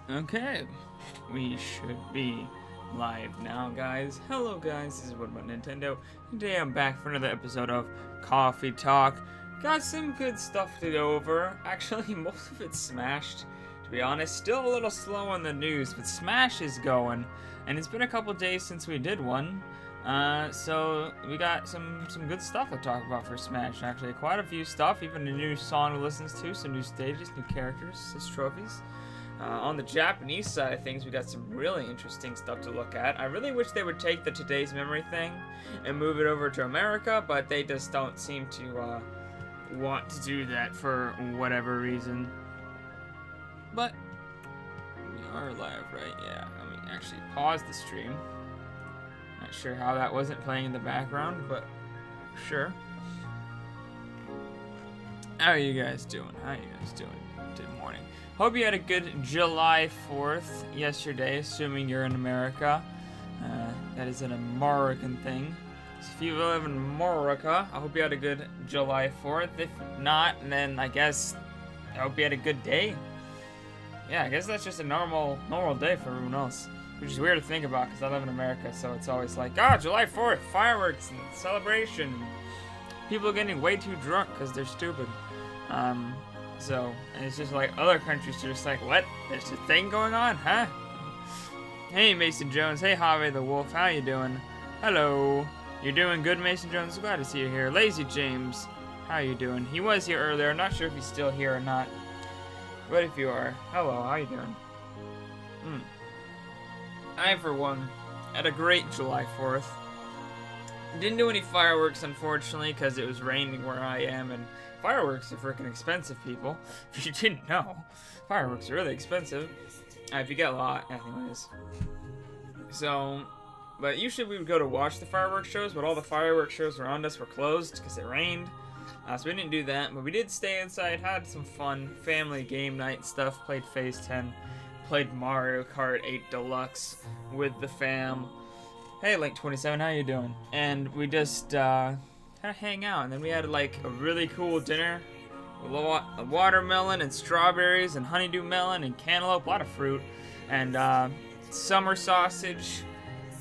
Okay, we should be live now, guys. Hello, guys. This is What About Nintendo. Today I'm back for another episode of Coffee Talk. Got some good stuff to go over. Actually, most of it's Smashed, to be honest. Still a little slow on the news, but Smash is going. And it's been a couple days since we did one. So we got some good stuff to talk about for Smash. Actually, quite a few stuff. Even a new song to listen to, some new stages, new characters, as trophies. On the Japanese side of things, we got some really interesting stuff to look at. I really wish they would take the Today's Memory thing and move it over to America, but they just don't seem to want to do that for whatever reason. But we are live, right? Yeah, let me actually pause the stream. Not sure how that wasn't playing in the background, but sure. How are you guys doing? Good morning. Hope you had a good July 4th yesterday, assuming you're in America. That is an American thing. So if you live in America, I hope you had a good July 4th. If not, then I guess I hope you had a good day. Yeah, I guess that's just a normal day for everyone else. Which is weird to think about because I live in America, so it's always like, July 4th, fireworks and celebration. People getting way too drunk because they're stupid. And it's just like other countries are just like, what? There's a thing going on, huh? Hey, Mason Jones. Hey, Javi the Wolf. How you doing? Hello. You're doing good, Mason Jones? Glad to see you here. Lazy James. How you doing? He was here earlier. I'm not sure if he's still here or not. But if you are, hello. How you doing? I, for one, had a great July 4th. Didn't do any fireworks, unfortunately, because it was raining where I am, and fireworks are freaking expensive, people. If you didn't know, fireworks are really expensive. If you get a lot, anyways. So, but usually we would go to watch the fireworks shows, but all the fireworks shows around us were closed because it rained. So we didn't do that, but we did stay inside, had some fun family game night stuff, played Phase 10, played Mario Kart 8 Deluxe with the fam. Hey, Link27, how you doing? And we just kind of hang out, and then we had like a really cool dinner with a watermelon and strawberries and honeydew melon and cantaloupe, a lot of fruit, and summer sausage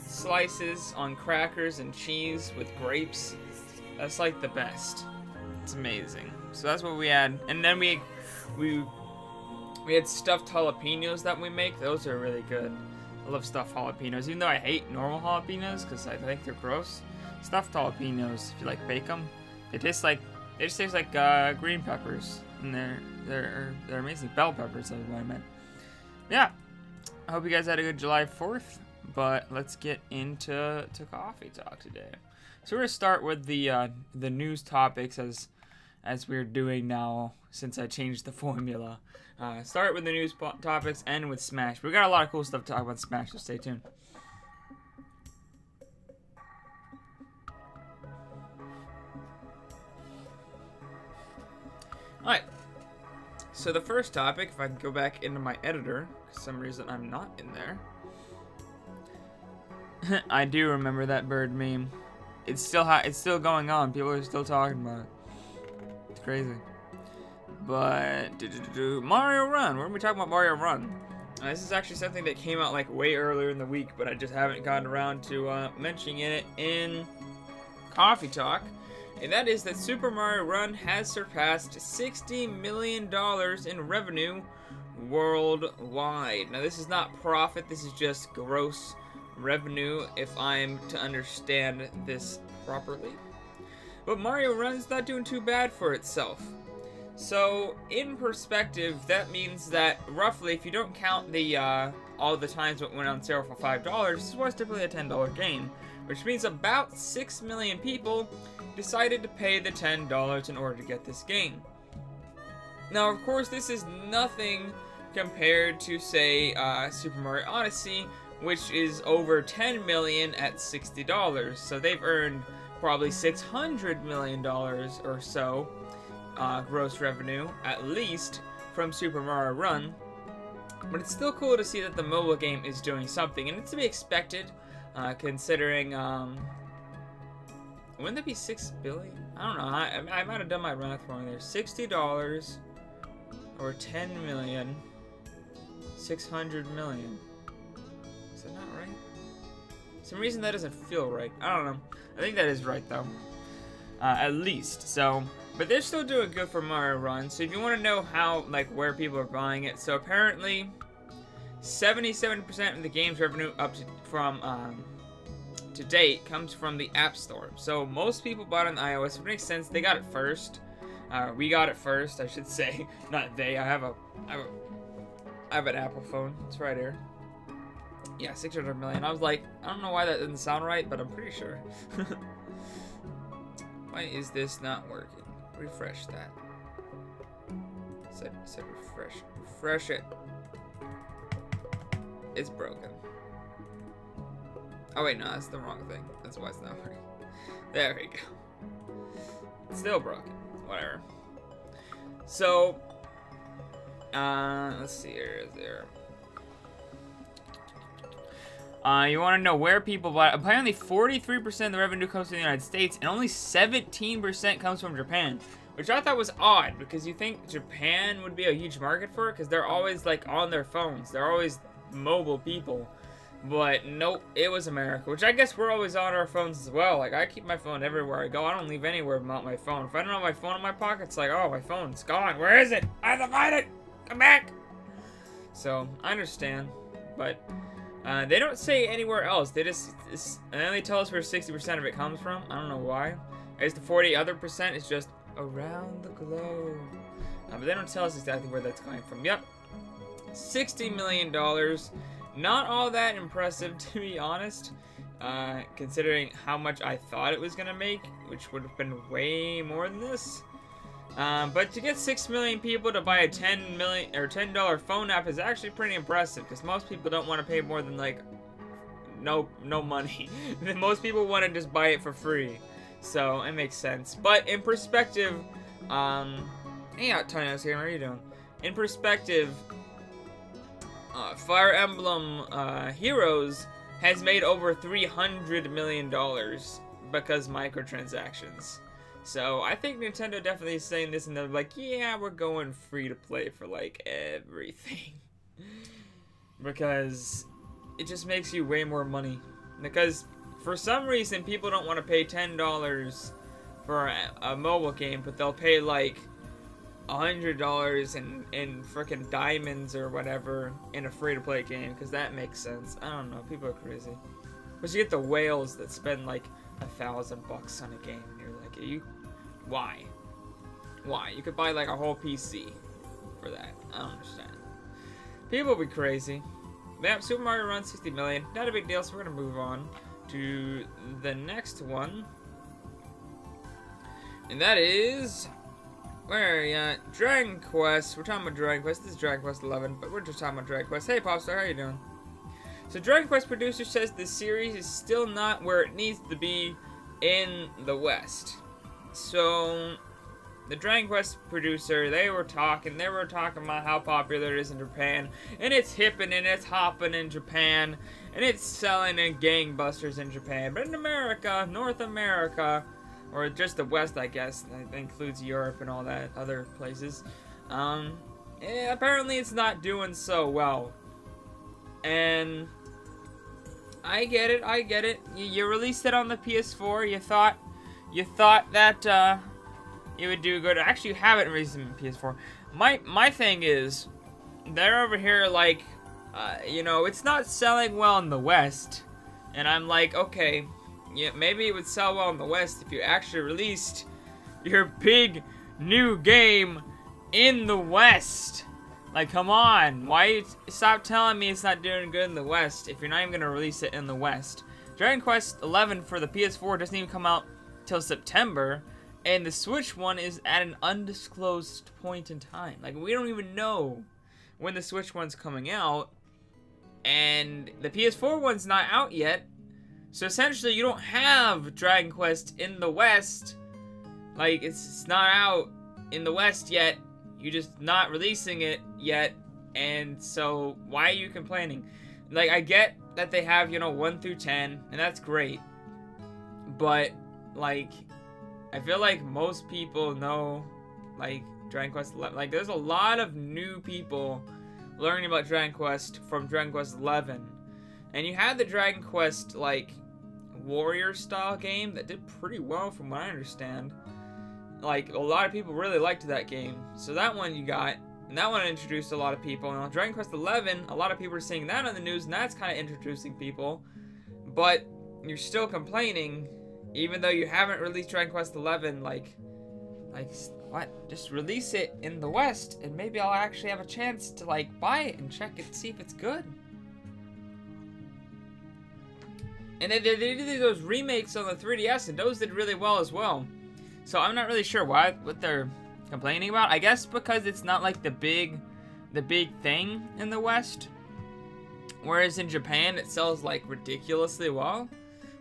slices on crackers and cheese with grapes. That's like the best. It's amazing. So that's what we had, and then we had stuffed jalapenos that we make. Those are really good. I love stuffed jalapenos, even though I hate normal jalapenos because I think they're gross. Stuffed jalapenos, if you like bake them, they just taste like green peppers, and they're amazing. Bell peppers, is what I meant. Yeah, I hope you guys had a good July 4th. But let's get into coffee talk today. So we're gonna start with the news topics as we're doing now since I changed the formula. Start with the news topics, end with Smash. We got a lot of cool stuff to talk about Smash, so stay tuned. Alright, so the first topic, if I can go back into my editor, for some reason I'm not in there. I do remember that bird meme. It's still going on. People are still talking about it. It's crazy. But Mario Run. We're gonna be talking about Mario Run. This is actually something that came out like way earlier in the week, but I just haven't gotten around to mentioning it in Coffee Talk. And that is that Super Mario Run has surpassed $60 million in revenue worldwide. Now this is not profit. This is just gross revenue, if I'm to understand this properly. But Mario Run's not doing too bad for itself. So, in perspective, that means that roughly, if you don't count the all the times it went on sale for $5, this was typically a $10 gain, which means about 6 million people decided to pay the $10 in order to get this game. Now, of course, this is nothing compared to, say, Super Mario Odyssey, which is over 10 million at $60. So they've earned probably $600 million or so gross revenue, at least, from Super Mario Run. But it's still cool to see that the mobile game is doing something, and it's to be expected, considering, wouldn't that be 6 billion? I don't know, I might have done my math wrong there. $60 or 10 million 600 million. Is that not right? For some reason that doesn't feel right. I don't know. I think that is right though. At least. So, but they're still doing good for Mario Run. So if you want to know how, like, where people are buying it, so apparently 77% of the game's revenue up to date comes from the App Store. So most people bought on iOS. It makes sense. They got it first. We got it first, I should say. Not they. I have an Apple phone. It's right here. Yeah, 600 million. I was like, I don't know why that doesn't sound right, but I'm pretty sure. Why is this not working? Refresh that. Said refresh. Refresh it. It's broken. Oh wait, no, that's the wrong thing. That's why it's not working. There we go. It's still broken. Whatever. So, let's see here. Is there? You want to know where people buy? Apparently, 43% of the revenue comes from the United States, and only 17% comes from Japan, which I thought was odd because you think Japan would be a huge market for it because they're always like on their phones. They're always mobile people. But nope, it was America, which I guess we're always on our phones as well. Like, I keep my phone everywhere I go. I don't leave anywhere without my phone. If I don't have my phone in my pocket, it's like, oh, my phone's gone. Where is it? I have to find it. Come back. So, I understand. But they don't say anywhere else. They just, and then they tell us where 60% of it comes from. I don't know why. I guess the 40 other percent is just around the globe. But they don't tell us exactly where that's coming from. Yep. $60 million. Not all that impressive, to be honest, considering how much I thought it was gonna make, which would have been way more than this. But to get 6 million people to buy a $10 phone app is actually pretty impressive, because most people don't want to pay more than like no money. Most people want to just buy it for free, so it makes sense. But in perspective, hey, Tanya's here. How are you doing? In perspective. Fire Emblem Heroes has made over $300 million because microtransactions. So I think Nintendo definitely is saying this, and they're like, yeah, we're going free to play for like everything. Because it just makes you way more money. Because for some reason people don't want to pay $10 for a mobile game, but they'll pay like $100 in frickin' diamonds or whatever in a free-to-play game, because that makes sense. I don't know, people are crazy. But you get the whales that spend like $1,000 on a game, and you're like, why? Why? You could buy like a whole PC for that. I don't understand. People be crazy. Yep, Super Mario Run 60 million. Not a big deal, so we're gonna move on to the next one, and that is. Where are you at? Dragon Quest. We're talking about Dragon Quest. This is Dragon Quest 11, but we're just talking about Dragon Quest. Hey, Popstar, how you doing? So, Dragon Quest producer says the series is still not where it needs to be in the West. So, the Dragon Quest producer, they were talking about how popular it is in Japan, and it's hipping and it's hopping in Japan, and it's selling in gangbusters in Japan. But in America, North America, or just the West, I guess, that includes Europe and all that other places, apparently it's not doing so well. And I get it. You released it on the PS4. You thought that it would do good. Actually, you haven't released it on PS4. My thing is, they're over here like, you know, it's not selling well in the West, and I'm like, okay. Yeah, maybe it would sell well in the West if you actually released your big new game in the West. Like, come on. Why stop telling me it's not doing good in the West if you're not even going to release it in the West? Dragon Quest 11 for the PS4 doesn't even come out till September, and the Switch one is at an undisclosed point in time. Like, we don't even know when the Switch one's coming out, and the PS4 one's not out yet. So essentially, you don't have Dragon Quest in the West. Like, it's not out in the West yet. You're just not releasing it yet. And so, why are you complaining? Like, I get that they have, you know, 1 through 10, and that's great. But, like, I feel like most people know, like, Dragon Quest 11. Like, there's a lot of new people learning about Dragon Quest from Dragon Quest 11. And you had the Dragon Quest, like, warrior style game that did pretty well from what I understand. Like, a lot of people really liked that game. So that one you got, and that one introduced a lot of people. And on Dragon Quest 11, a lot of people are seeing that on the news, and that's kind of introducing people. But you're still complaining, even though you haven't released Dragon Quest 11, like, what? Just release it in the West, and maybe I'll actually have a chance to, like, buy it and check it, see if it's good. And they did those remakes on the 3DS, and those did really well as well. So I'm not really sure what they're complaining about. I guess because it's not like the big thing in the West. Whereas in Japan, it sells like ridiculously well,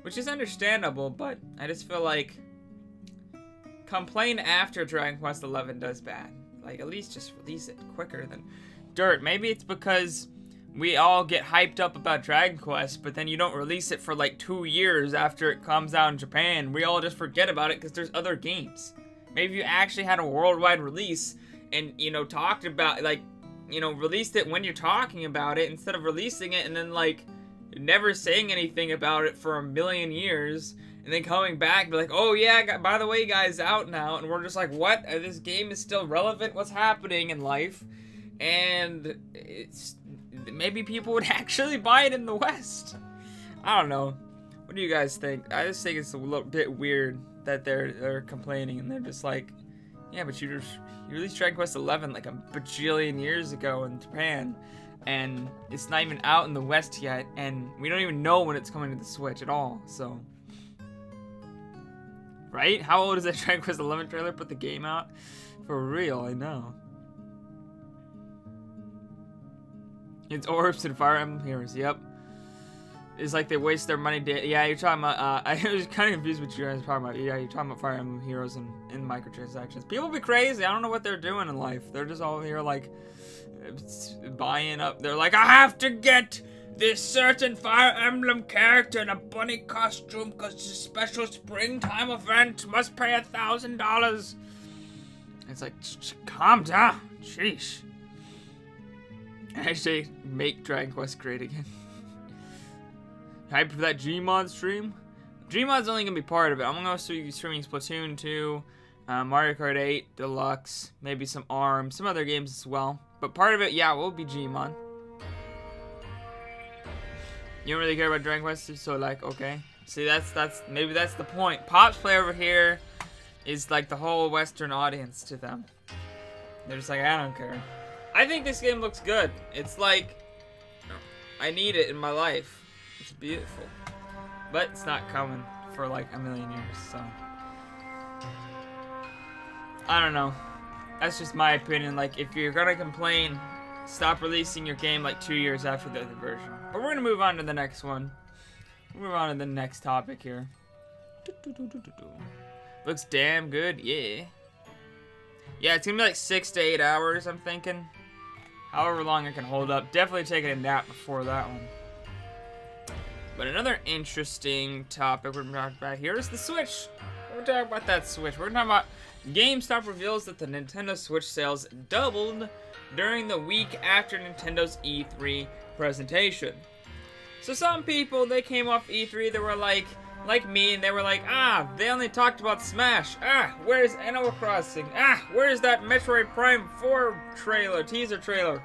which is understandable. But I just feel like complain after Dragon Quest 11 does bad. Like, at least just release it quicker than dirt. Maybe it's because we all get hyped up about Dragon Quest, but then you don't release it for like 2 years after it comes out in Japan. We all just forget about it because there's other games. Maybe you actually had a worldwide release and, you know, talked about, like, you know, released it when you're talking about it instead of releasing it and then, like, never saying anything about it for a million years and then coming back and be like, oh yeah, by the way, guys, out now. And we're just like, what? This game is still relevant? What's happening in life? And it's... maybe people would actually buy it in the West. I don't know. What do you guys think? I just think it's a little bit weird that they're complaining and they're just like, yeah, but you released Dragon Quest 11 like a bajillion years ago in Japan, and it's not even out in the West yet, and we don't even know when it's coming to the Switch at all. So, right? How old is that Dragon Quest 11 trailer? Put the game out for real. I know. It's Orbs and Fire Emblem Heroes, yep. It's like they waste their money. Yeah, you're talking about, I was kind of confused what you guys were talking about. Yeah, you're talking about Fire Emblem Heroes and microtransactions. People be crazy. I don't know what they're doing in life. They're just all here, like, buying up. They're like, I have to get this certain Fire Emblem character in a bunny costume because it's a special springtime event. Must pay $1,000. It's like, calm down. Sheesh. Actually, make Dragon Quest great again. Hype for that Gmod stream? Gmod's only gonna be part of it. I'm gonna be streaming Splatoon 2, Mario Kart 8 Deluxe, maybe some ARM, some other games as well. But part of it, yeah, will be Gmod. You don't really care about Dragon Quest, so like, okay. See, maybe that's the point. Pop's play over here is like the whole Western audience to them. They're just like, I don't care. I think this game looks good. It's like, I need it in my life. It's beautiful. But it's not coming for like a million years, so. I don't know. That's just my opinion. Like, if you're gonna complain, stop releasing your game like 2 years after the other version. But we're gonna move on to the next one. Move on to the next topic here. Looks damn good, yeah. Yeah, it's gonna be like 6 to 8 hours, I'm thinking. However long I can hold up. Definitely taking a nap before that one. But another interesting topic we're talking about here is the Switch. We're talking about that Switch. We're talking about GameStop reveals that the Nintendo Switch sales doubled during the week after Nintendo's E3 presentation. So some people, they came off E3, they were like me, and they were like, they only talked about Smash. Where's Animal Crossing? Where's that Metroid Prime 4 trailer, teaser trailer?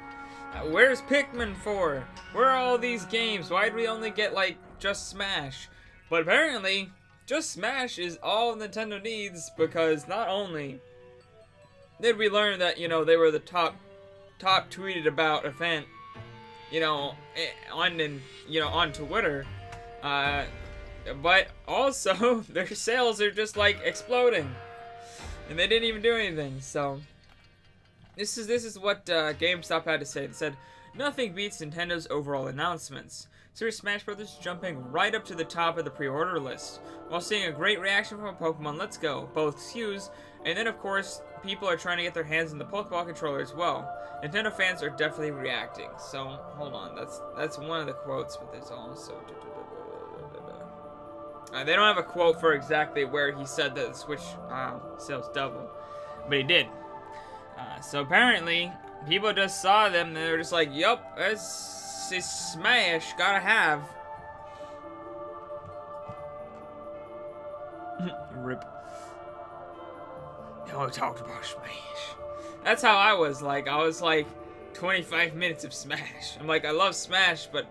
Where's Pikmin 4? Where are all these games? Why did we only get, like, just Smash? But apparently, just Smash is all Nintendo needs, because not only did we learn that, you know, they were the top tweeted about event, you know, on Twitter, but also their sales are just like exploding, and they didn't even do anything. So this is what GameStop had to say. They said nothing beats Nintendo's overall announcements. Super Smash Bros. Jumping right up to the top of the pre-order list, while seeing a great reaction from Pokemon Let's Go, both SKUs, and then of course people are trying to get their hands on the Pokeball controller as well. Nintendo fans are definitely reacting. So hold on, that's one of the quotes, but there's also they don't have a quote for exactly where he said that the Switch sales doubled, but he did. So apparently, people just saw them and they were just like, yup, this is Smash, gotta have. Rip. No, talked about Smash. That's how I was like. I was like 25 minutes of Smash. I'm like, I love Smash, but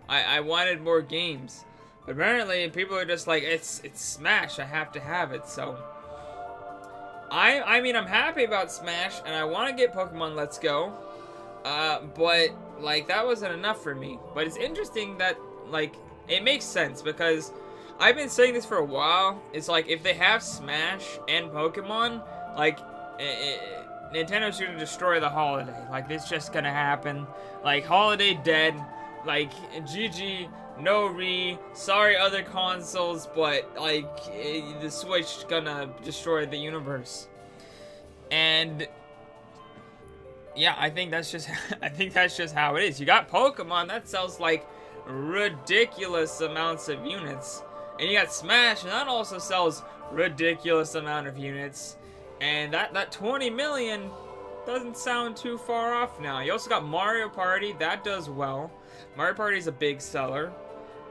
I wanted more games. But apparently, people are just like, it's Smash. I have to have it. So, I mean, I'm happy about Smash, and I want to get Pokemon Let's Go. But like that wasn't enough for me. But it's interesting that like it makes sense because I've been saying this for a while. It's like if they have Smash and Pokemon, like Nintendo's gonna destroy the holiday. Like it's just gonna happen. Like holiday dead. Like GG, no sorry other consoles, but like the Switch gonna destroy the universe. And yeah, I think that's just how it is. You got Pokemon that sells like ridiculous amounts of units, and you got Smash, and that also sells ridiculous amount of units. And that 20 million doesn't sound too far off now. You also got Mario Party, that does well. Mario Party is a big seller.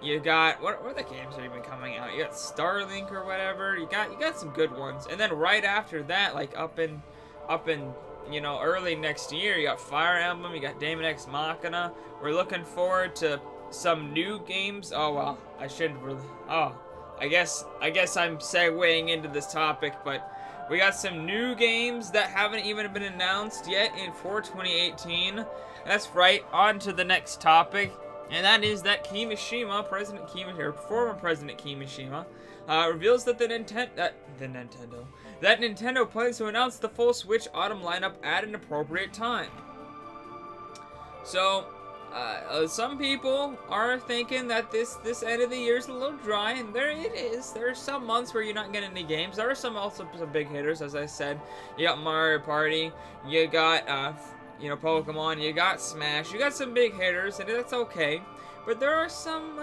You got what are the games that have been coming out? You got Starlink or whatever. You got some good ones. And then right after that, like up in you know early next year, you got Fire Emblem. You got Daemon X Machina. We're looking forward to some new games. Oh well, I shouldn't really. Oh, I guess I'm segueing into this topic, but we got some new games that haven't even been announced yet for 2018. That's right, on to the next topic, and that is that Kimishima, former President Kimishima, reveals that Nintendo plans to announce the full Switch Autumn lineup at an appropriate time. So, some people are thinking that this end of the year is a little dry, and there it is. There are some months where you're not getting any games. There are also some big hitters, as I said. You got Mario Party, you got you know, Pokemon, you got Smash, you got some big hitters, and that's okay. But there are some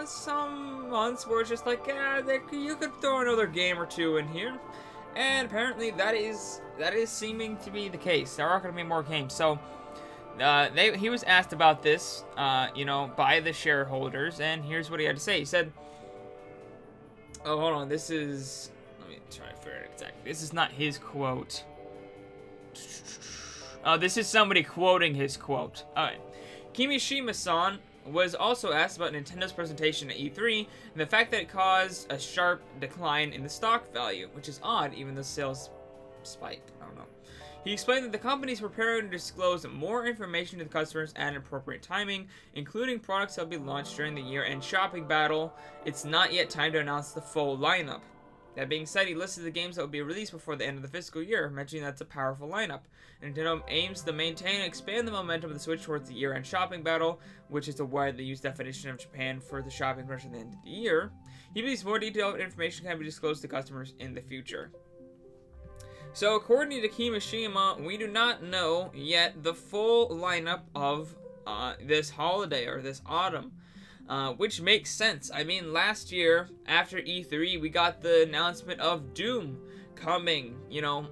months where it's just like, yeah, you could throw another game or two in here. And apparently that is seeming to be the case. There are going to be more games. So he was asked about this, you know, by the shareholders, and here's what he had to say. He said, oh, hold on, this is, let me try to figure it exactly. This is not his quote. This is somebody quoting his quote. Alright. Kimishima-san was also asked about Nintendo's presentation at E3 and the fact that it caused a sharp decline in the stock value, which is odd even though sales spiked. I don't know. He explained that the company is preparing to disclose more information to the customers at an appropriate timing, including products that will be launched during the year-end shopping battle. It's not yet time to announce the full lineup. That being said, he listed the games that will be released before the end of the fiscal year, mentioning that's a powerful lineup. Nintendo aims to maintain and expand the momentum of the Switch towards the year-end shopping battle, which is a widely used definition of Japan for the shopping rush at the end of the year. He believes more detailed information can be disclosed to customers in the future. So, according to Kimishima, we do not know yet the full lineup of this holiday or this autumn. Which makes sense. I mean, last year, after E3, we got the announcement of Doom coming, you know,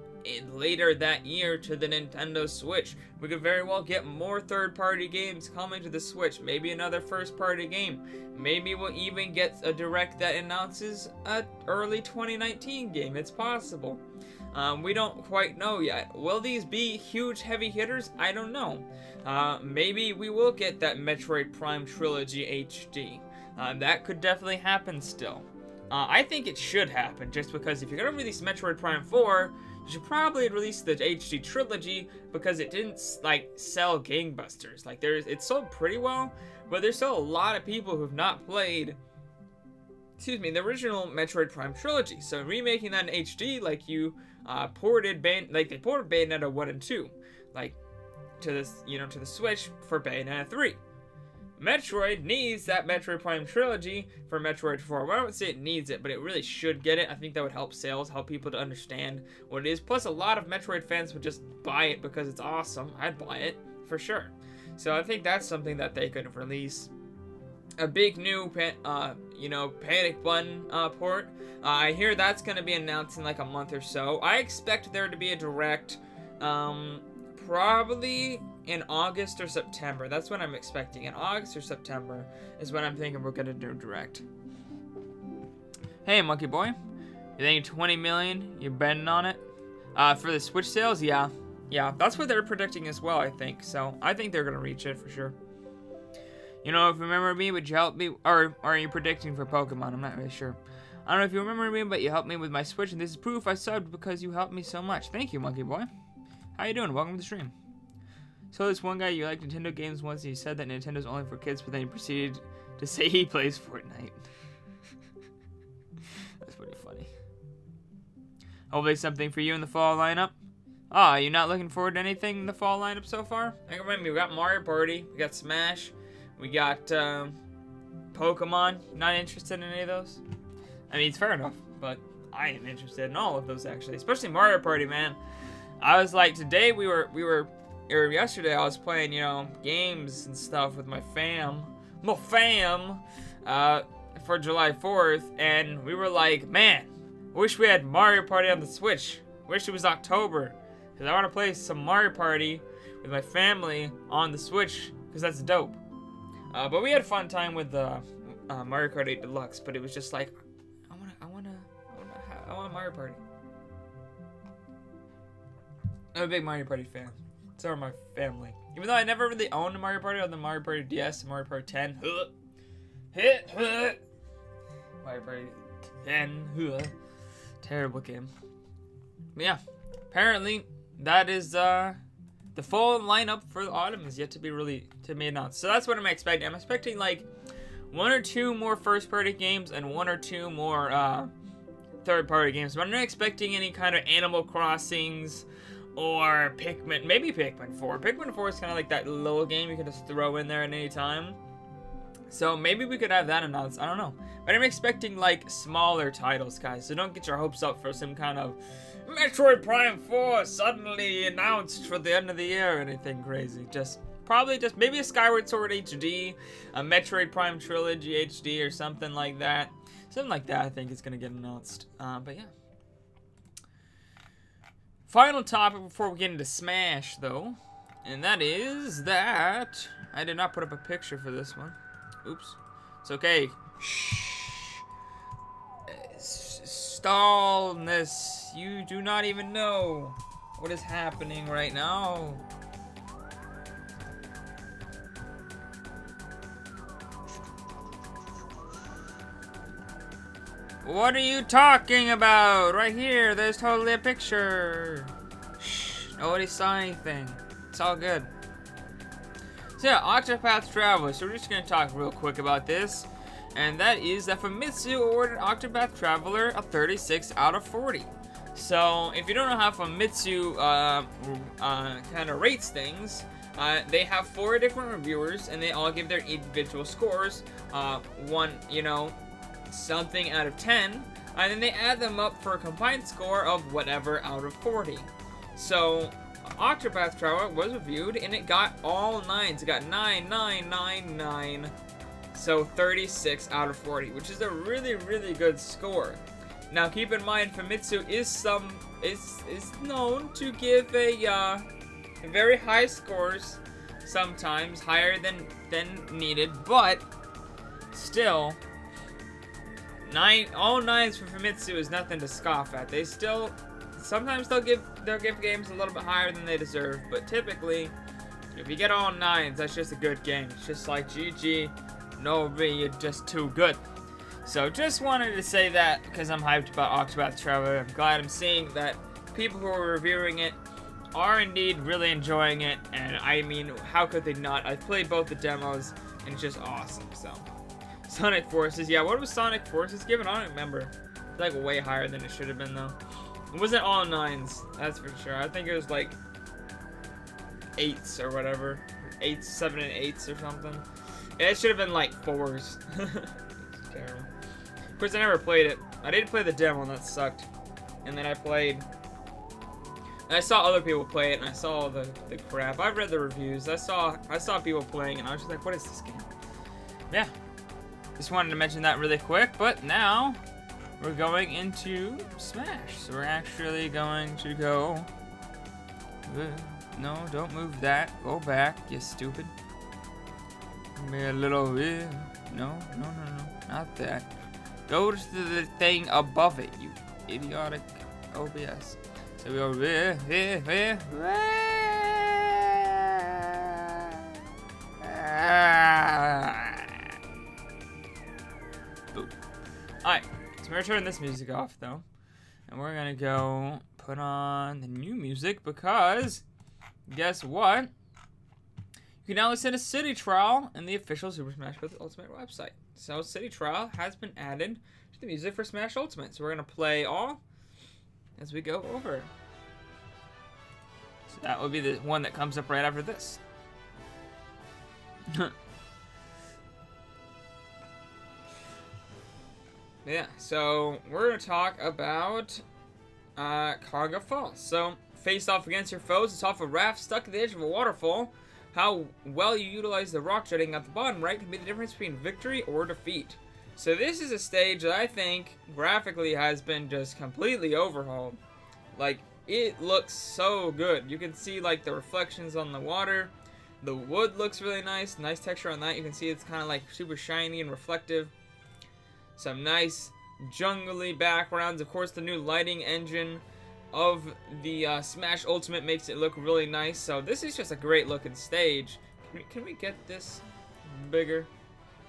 later that year to the Nintendo Switch. We could very well get more third-party games coming to the Switch. Maybe another first-party game. Maybe we'll even get a Direct that announces an early 2019 game. It's possible. We don't quite know yet. Will these be huge heavy hitters? I don't know. Maybe we will get that Metroid Prime Trilogy HD. That could definitely happen still. I think it should happen, just because if you're going to release Metroid Prime 4, you should probably release the HD Trilogy, because it didn't, like, sell gangbusters. Like, it sold pretty well, but there's still a lot of people who've not played, the original Metroid Prime Trilogy. So remaking that in HD, like you they ported Bayonetta 1 and 2, like, to this, to the Switch for Bayonetta 3. Metroid needs that Metroid Prime Trilogy for Metroid 4. Well, I don't say it needs it, but it really should get it. I think that would help sales, help people to understand what it is. Plus, a lot of Metroid fans would just buy it because it's awesome. I'd buy it, for sure. So I think that's something that they could release. A big new, Panic Button port. I hear that's going to be announced in like a month or so. I expect there to be a Direct, probably in August or September. That's what I'm expecting. In August or September is when I'm thinking we're gonna do direct. Hey, monkey boy. You think 20 million? You betting on it? For the Switch sales, yeah. Yeah, that's what they're predicting as well, I think. So, I think they're gonna reach it for sure. You know, if you remember me, would you help me? Or are you predicting for Pokemon? I'm not really sure. I don't know if you remember me, but you helped me with my Switch, and this is proof I subbed because you helped me so much. Thank you, monkey boy. How you doing? Welcome to the stream. So this one guy, you liked Nintendo games once, and he said that Nintendo's only for kids, but then he proceeded to say he plays Fortnite. That's pretty funny. Hopefully something for you in the fall lineup. Ah, you not looking forward to anything in the fall lineup so far? I can remember we got Mario Party, we got Smash, we got Pokemon. Not interested in any of those? I mean, it's fair enough, but I am interested in all of those actually, especially Mario Party, man. I was like, today or yesterday I was playing, you know, games and stuff with my fam, for July 4th, and we were like, man, wish we had Mario Party on the Switch. Wish it was October, because I want to play some Mario Party with my family on the Switch, because that's dope. But we had a fun time with Mario Kart 8 Deluxe, but it was just like, I want Mario Party. I'm a big Mario Party fan. So are my family. Even though I never really owned a Mario Party, on the Mario Party DS and Mario Party 10. Mario Party 10. Terrible game. But yeah, apparently that is the fall lineup for the autumn is yet to be announced. So that's what I'm expecting. I'm expecting like 1 or 2 more first-party games and 1 or 2 more third-party games. But I'm not expecting any kind of Animal Crossings or Pikmin. Maybe Pikmin 4. Pikmin 4 is kind of like that little game you can just throw in there at any time. So maybe we could have that announced. I don't know. But I'm expecting like smaller titles, guys. So don't get your hopes up for some kind of Metroid Prime 4 suddenly announced for the end of the year or anything crazy. Probably just maybe a Skyward Sword HD, a Metroid Prime Trilogy HD or something like that. Something like that I think is going to get announced. But yeah. Final topic before we get into Smash, though. And that is that I did not put up a picture for this one. Oops. It's okay. Shh. Stallness. You do not even know what is happening right now. What are you talking about? Right here, there's totally a picture. Shh, nobody saw anything. It's all good. So yeah, Octopath Traveler. So we're just gonna talk real quick about this. And that is that Famitsu awarded Octopath Traveler a 36 out of 40. So if you don't know how Famitsu kind of rates things, they have 4 different reviewers and they all give their individual scores. One, you know, something out of 10, and then they add them up for a combined score of whatever out of 40. So Octopath Traveler was reviewed and it got all 9s. It got 9, 9, 9, 9. So 36 out of 40, which is a really, really good score. Now keep in mind, Famitsu is known to give a very high scores, sometimes higher than needed, but still. All 9s for Famitsu is nothing to scoff at. They still, sometimes they'll give games a little bit higher than they deserve, but typically, if you get all 9s, that's just a good game. It's just like GG, no, you're just too good. So just wanted to say that because I'm hyped about Octopath Traveler. I'm glad I'm seeing that people who are reviewing it are indeed really enjoying it, and I mean, how could they not? I've played both the demos, and it's just awesome. So. Sonic Forces, yeah, what was Sonic Forces given? I don't remember. It's like way higher than it should have been, though. It wasn't all 9s, that's for sure. I think it was like 8s or whatever. 8s, 7 and 8s or something. Yeah, it should have been like 4s. It's terrible. Of course, I never played it. I did play the demo, and that sucked. And then I played. And I saw other people play it, and I saw all the crap. I've read the reviews. I saw people playing, and I was just like, what is this game? Yeah. Just wanted to mention that really quick, but now we're going into Smash. So we're actually going to go No, don't move that. Go back, you stupid. Be a little bit. No, not that. Go to the thing above it, you idiotic OBS. So we go boom. Alright, so we're gonna turn this music off though. And we're gonna go put on the new music because guess what? You can now listen to City Trial in the official Super Smash Bros. Ultimate website. So City Trial has been added to the music for Smash Ultimate. So we're gonna play all as we go over. So that will be the one that comes up right after this. Yeah, so we're gonna talk about Kaga Falls. So face off against your foes. It's off a raft stuck at the edge of a waterfall. How well you utilize the rock jetting at the bottom right can be the difference between victory or defeat. So this is a stage that I think graphically has been just completely overhauled. Like, it looks so good. You can see like the reflections on the water. The wood looks really nice. Nice texture on that. You can see it's kind of like super shiny and reflective. Some nice jungly backgrounds. Of course, the new lighting engine of the Smash Ultimate makes it look really nice. So this is just a great looking stage. Can we get this bigger?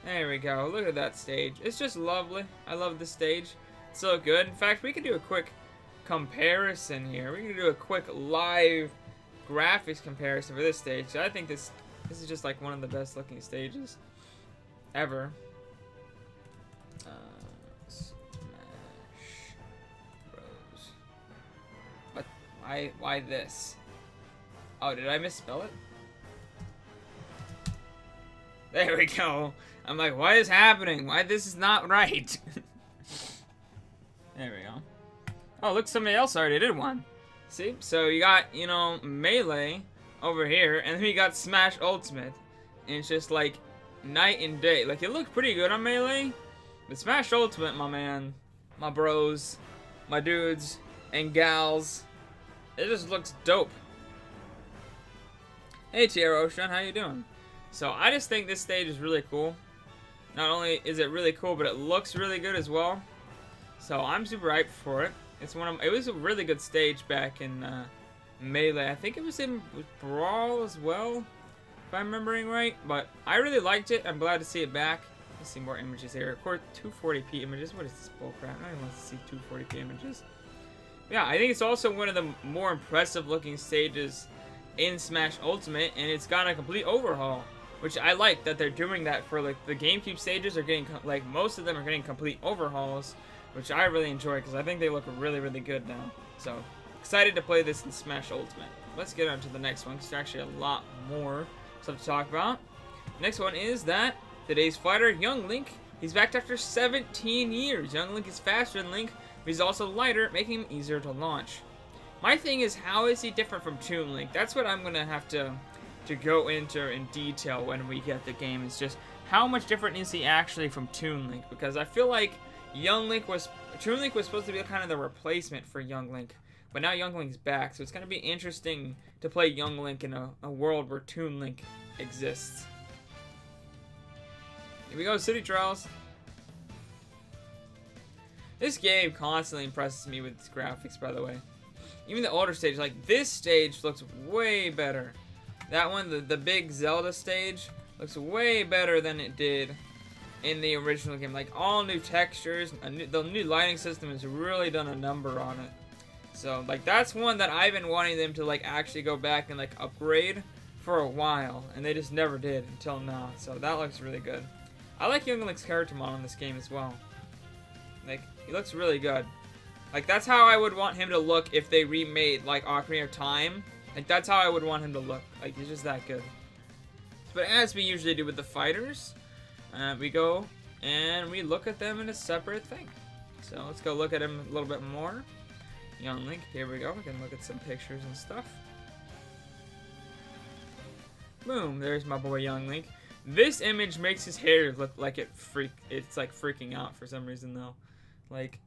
There we go. Look at that stage. It's just lovely. I love this stage. It's so good. In fact, we can do a quick comparison here. We can do a quick live graphics comparison for this stage. I think this is just like one of the best looking stages ever. Smash Bros. What? Why this? Oh, did I misspell it? There we go. I'm like, what is happening? Why this is not right? There we go. Oh, look, somebody else already did one. See? So you got, you know, Melee over here, and then you got Smash Ultimate. And it's just like night and day. Like, it looked pretty good on Melee, but Smash Ultimate, my man, my bros, my dudes, and gals, it just looks dope. Hey, Tierra Ocean, how you doing? So I just think this stage is really cool. Not only is it really cool, but it looks really good as well. So I'm super hyped for it. It was a really good stage back in Melee. I think it was in Brawl as well, if I'm remembering right. But I really liked it. I'm glad to see it back. Let's see more images here. Of course, 240p images. What is this bullcrap? I don't want to see 240p images. Yeah, I think it's also one of the more impressive looking stages in Smash Ultimate, and it's got a complete overhaul, which I like that they're doing that for like the GameCube stages are getting like most of them are getting complete overhauls, which I really enjoy because I think they look really, really good now. So excited to play this in Smash Ultimate. Let's get on to the next one because there's actually a lot more stuff to talk about. Next one is that today's fighter, Young Link, he's back after 17 years. Young Link is faster than Link, but he's also lighter, making him easier to launch. My thing is, how is he different from Toon Link? That's what I'm gonna have to go into in detail when we get the game. It's just how much different is he actually from Toon Link? Because I feel like Toon Link was supposed to be kind of the replacement for Young Link, but now Young Link's back, so it's gonna be interesting to play Young Link in a world where Toon Link exists. Here we go, City Trials. This game constantly impresses me with its graphics, by the way. Even the older stage, like this stage looks way better. That one, the big Zelda stage, looks way better than it did in the original game. Like all new textures, the new lighting system has really done a number on it. So like that's one that I've been wanting them to like actually go back and like upgrade for a while, and they just never did until now. So that looks really good. I like Young Link's character model in this game as well. Like he looks really good. Like, that's how I would want him to look if they remade, like, Ocarina of Time. Like, that's how I would want him to look. Like, he's just that good. But as we usually do with the fighters, we go and we look at them in a separate thing. So, let's go look at him a little bit more. Young Link, here we go. We can look at some pictures and stuff. Boom, there's my boy Young Link. This image makes his hair look like it's, like, freaking out for some reason, though. Like,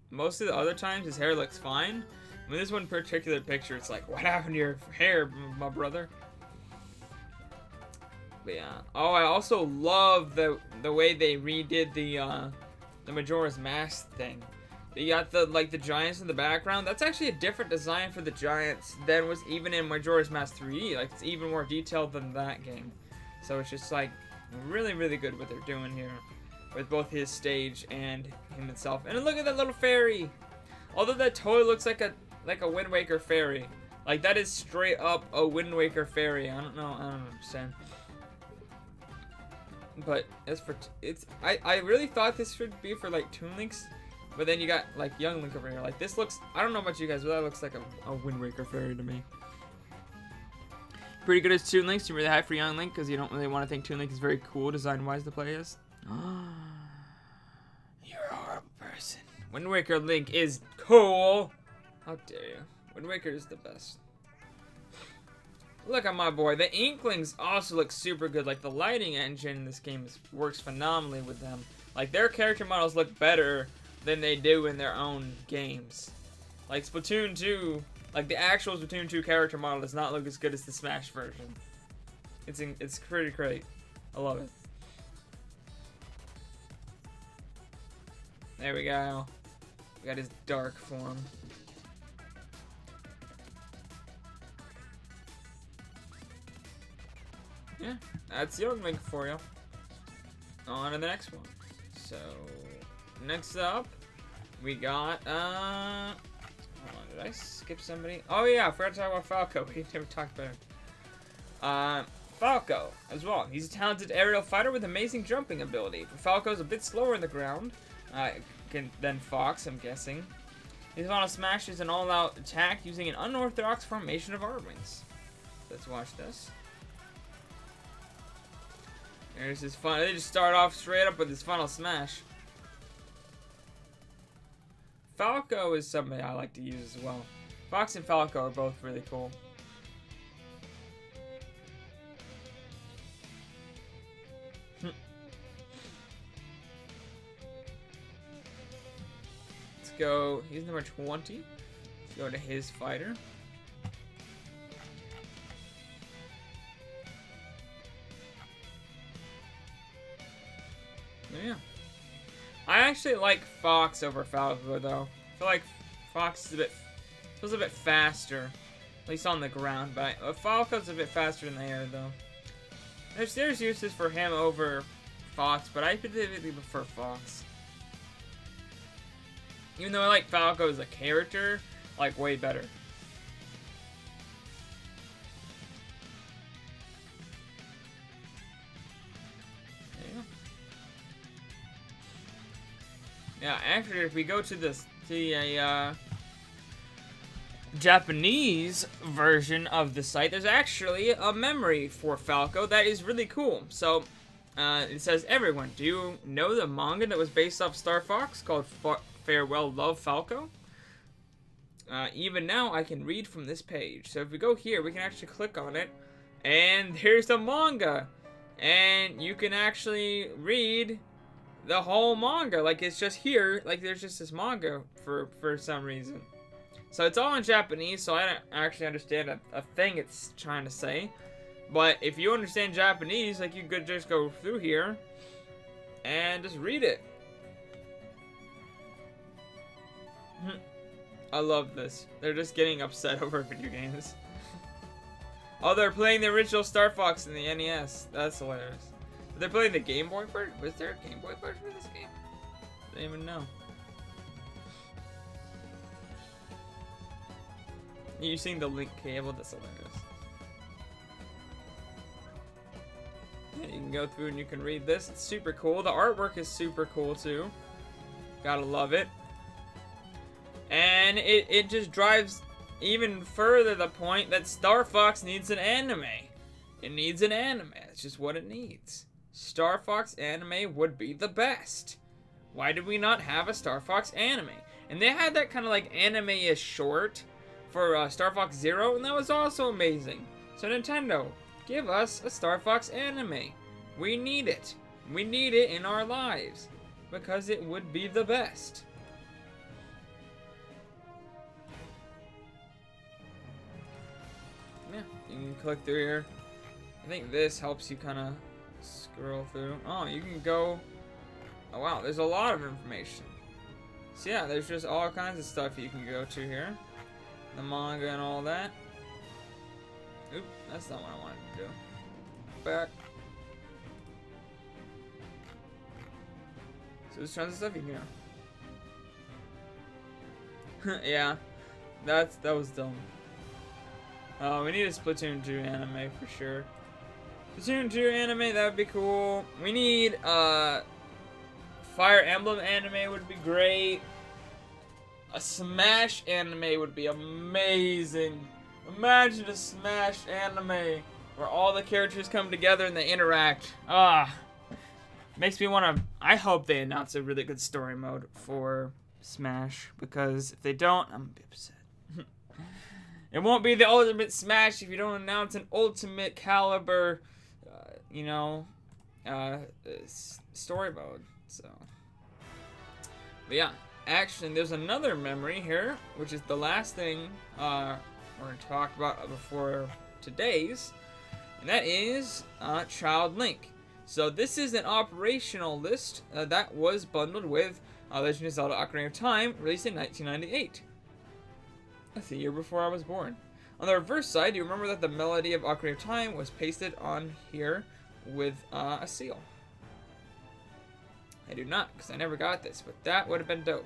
most of the other times his hair looks fine, I mean, this one particular picture, it's like, what happened to your hair, my brother? But yeah. Oh, I also love the way they redid the Majora's Mask thing. You got the giants in the background. That's actually a different design for the giants than was even in Majora's Mask 3D. Like, it's even more detailed than that game. So it's just like really, really good what they're doing here with both his stage and him himself. And look at that little fairy. Although that totally looks like a Wind Waker fairy. Like, that is straight up a Wind Waker fairy. I don't understand. But as for I really thought this should be for like Toon Links, but then you got like Young Link over here. Like, this looks, I don't know about you guys, but that looks like a Wind Waker fairy to me. Pretty good as Toon Links. Too really high for Young Link because you don't really want to think Toon Link is very cool design wise to play as. You're a horrible person. Wind Waker Link is cool. How dare you? Wind Waker is the best. Look at my boy. The Inklings also look super good. Like, the lighting engine in this game works phenomenally with them. Like, their character models look better than they do in their own games. Like, Splatoon 2, like, the actual Splatoon 2 character model does not look as good as the Smash version. It's pretty great. I love it. There we go. We got his dark form. Yeah, that's Young Link for you. On to the next one. So, next up, we got, hold on, did I skip somebody? Oh yeah, I forgot to talk about Falco. We never talked about him. Falco, as well. He's a talented aerial fighter with amazing jumping ability. Falco's a bit slower in the ground than Fox, I'm guessing. His final smash is an all-out attack using an unorthodox formation of R-wings. Let's watch this. There's his fun. They just start off straight up with his final smash. Falco is somebody I like to use as well. Fox and Falco are both really cool. Let's go. He's number 20. Let's go to his fighter. Yeah. I actually like Fox over Falco though. I feel like Fox is feels a bit faster, at least on the ground. But Falco's a bit faster in the air though. There's uses for him over Fox, but I particularly prefer Fox. Even though I like Falco as a character, like way better. Yeah, actually, if we go to the Japanese version of the site, there's actually a memory for Falco that is really cool. So, it says, everyone, do you know the manga that was based off Star Fox called Farewell Love Falco? Even now, I can read from this page. So if we go here, we can actually click on it, and here's the manga. And you can actually read the whole manga. Like, it's just here. Like, there's just this manga for some reason. So it's all in Japanese, so I don't actually understand a thing it's trying to say. But if you understand Japanese, like, you could just go through here and just read it. I love this. They're just getting upset over video games. Oh, they're playing the original Star Fox in the NES. That's hilarious. They're playing the Game Boy version? Was there a Game Boy version of this game? I didn't even know. Using the link cable, that's hilarious. Yeah, you can go through and you can read this. It's super cool. The artwork is super cool too. Gotta love it. And it just drives even further the point that Star Fox needs an anime. It needs an anime. It's just what it needs. Star Fox anime would be the best. Why did we not have a Star Fox anime? And they had that kind of like anime-ish short for Star Fox Zero, and that was also amazing. So Nintendo, give us a Star Fox anime. We need it. We need it in our lives. Because it would be the best. click through here. I think this helps you kind of scroll through. Oh, you can go. Oh wow, there's a lot of information. So yeah, there's just all kinds of stuff you can go to here. The manga and all that. Oop, that's not what I wanted to do. Back. So there's tons of stuff you can go. Yeah, that was dumb. We need a Splatoon 2 anime for sure. Splatoon 2 anime, that would be cool. We need Fire Emblem anime would be great. A Smash anime would be amazing. Imagine a Smash anime where all the characters come together and they interact. Makes me want to. I hope they announce a really good story mode for Smash, because if they don't, I'm gonna be upset. It won't be the ultimate Smash if you don't announce an ultimate caliber, story mode. So, but yeah, actually, there's another memory here, which is the last thing we're going to talk about before today's, and that is Child Link. So this is an operational list that was bundled with Legend of Zelda: Ocarina of Time, released in 1998. That's the year before I was born. On the reverse side, you remember that the melody of Ocarina of Time was pasted on here with a seal. I do not, because I never got this, but that would have been dope.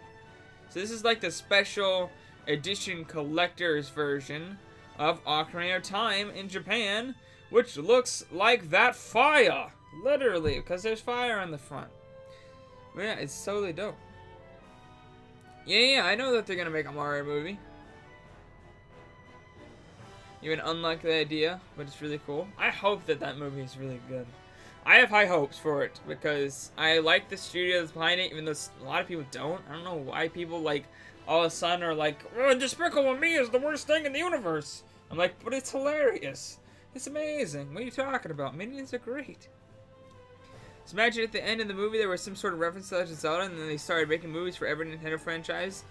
So this is like the special edition collector's version of Ocarina of Time in Japan, which looks like that fire. Literally, because there's fire on the front. But yeah, it's totally dope. Yeah, I know that they're going to make a Mario movie. You have an unlikely idea, but it's really cool. I hope that that movie is really good. I have high hopes for it, because I like the studio that's behind it, even though a lot of people don't. I don't know why people, like, all of a sudden are like, oh, Despicable Me is the worst thing in the universe. I'm like, but it's hilarious. It's amazing. What are you talking about? Minions are great. So imagine at the end of the movie there was some sort of reference to Legend of Zelda, and then they started making movies for every Nintendo franchise.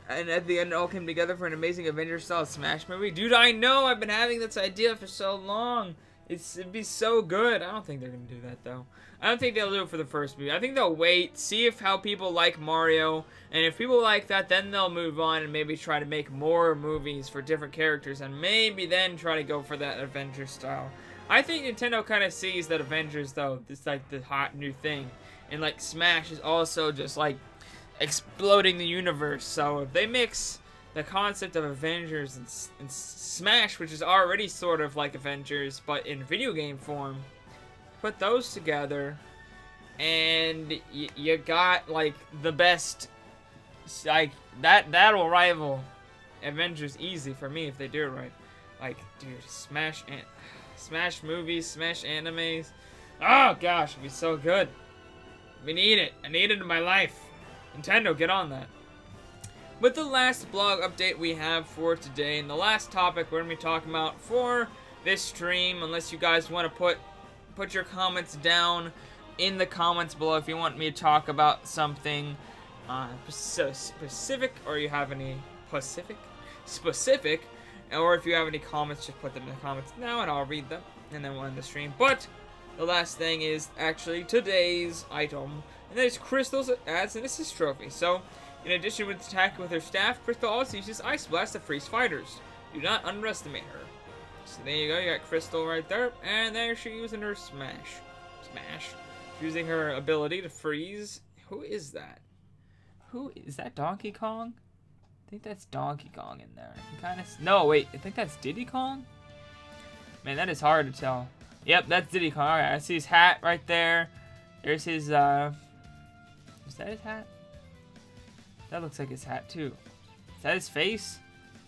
And at the end it all came together for an amazing Avengers-style Smash movie. Dude, I know! I've been having this idea for so long. It'd be so good. I don't think they're going to do that, though. I don't think they'll do it for the first movie. I think they'll wait, see how people like Mario, and if people like that, then they'll move on and maybe try to make more movies for different characters, and maybe then try to go for that Avengers style. I think Nintendo kind of sees that Avengers, though, it's like the hot new thing, and like Smash is also just like exploding the universe. So if they mix the concept of Avengers and Smash, which is already sort of like Avengers, but in video game form, put those together, and you got like the best, like that'll rival Avengers easy for me if they do it right. Like, dude, Smash movies, Smash animes. Oh gosh, it'd be so good. We need it. I need it in my life. Nintendo, get on that. With the last blog update we have for today, and the last topic we're going to be talking about for this stream, unless you guys want to put your comments down in the comments below if you want me to talk about something specific, or you have any specific, or if you have any comments, just put them in the comments now and I'll read them, and then we'll end the stream. But the last thing is actually today's item, and that is Crystal's adds an assist trophy. So, in addition with attacking with her staff, Crystal also uses Ice Blast to freeze fighters. Do not underestimate her. So there you go, you got Crystal right there, and there she's using her Smash. She's using her ability to freeze. Who is that? Who is that? Donkey Kong? I think that's Donkey Kong in there. No, wait, I think that's Diddy Kong? Man, that is hard to tell. Yep, that's Diddy Kong. Alright, I see his hat right there. There's his, is that his hat? That looks like his hat, too. Is that his face?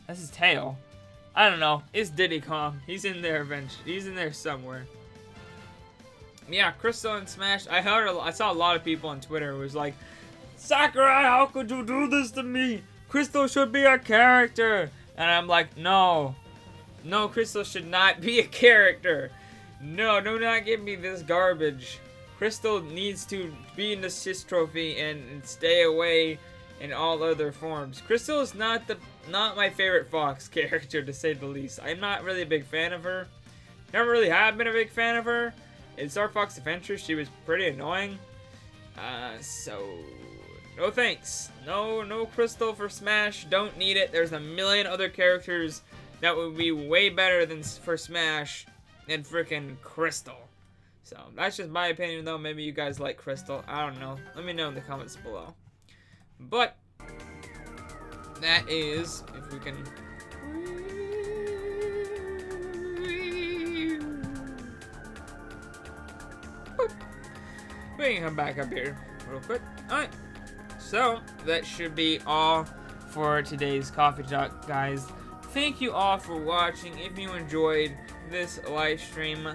That's his tail. I don't know. It's Diddy Kong. He's in there eventually. He's in there somewhere. Yeah, Crystal and Smash. I saw a lot of people on Twitter who was like, Sakurai, how could you do this to me? Crystal should be a character. And I'm like, no. No, Crystal should not be a character. No, do not give me this garbage. Crystal needs to be in the assist trophy and stay away in all other forms. Crystal is not my favorite Fox character, to say the least. I'm not really a big fan of her. Never really have been a big fan of her. In Star Fox Adventures, she was pretty annoying. So no thanks. No Crystal for Smash. Don't need it. There's a million other characters that would be way better than for Smash than freaking Crystal. So that's just my opinion, though. Maybe you guys like Crystal. I don't know. Let me know in the comments below. But that is, if we can. We can come back up here real quick. Alright, so that should be all for today's coffee talk, guys. Thank you all for watching. If you enjoyed this live stream,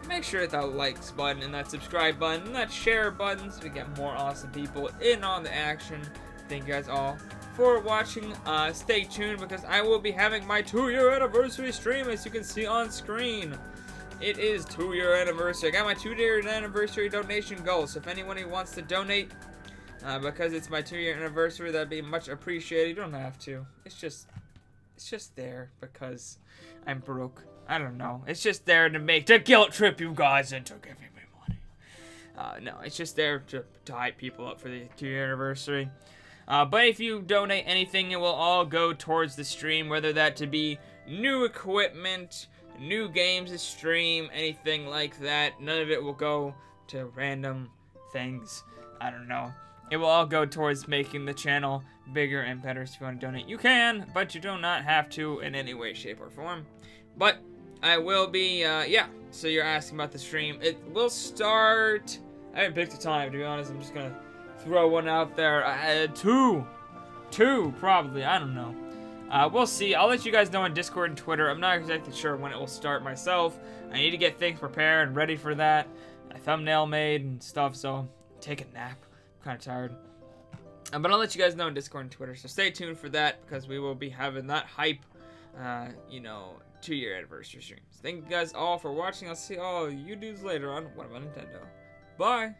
make sure to hit that likes button and that subscribe button and that share button so we get more awesome people in on the action. Thank you guys all for watching. Stay tuned because I will be having my 2-year anniversary stream, as you can see on screen. It is 2-year anniversary. I got my 2-year anniversary donation goal. So if anyone who wants to donate, because it's my 2-year anniversary, that'd be much appreciated. You don't have to. It's just there because I'm broke. I don't know. It's just there to guilt trip you guys into giving me money. No, it's just there to hype people up for the 2-year anniversary. But if you donate anything, it will all go towards the stream, whether that to be new equipment, new games to stream, anything like that. None of it will go to random things. I don't know. It will all go towards making the channel bigger and better. So if you want to donate, you can, but you do not have to in any way, shape, or form. But I will be, yeah. So you're asking about the stream. It will start. I haven't picked a time, to be honest. I'm just gonna throw one out there. Two, probably. I don't know. We'll see. I'll let you guys know on Discord and Twitter. I'm not exactly sure when it will start myself. I need to get things prepared and ready for that. My thumbnail made and stuff, so take a nap. I'm kind of tired. But I'll let you guys know on Discord and Twitter, so stay tuned for that because we will be having that hype, you know, 2-year anniversary streams. Thank you guys all for watching. I'll see all you dudes later on What About Nintendo. Bye!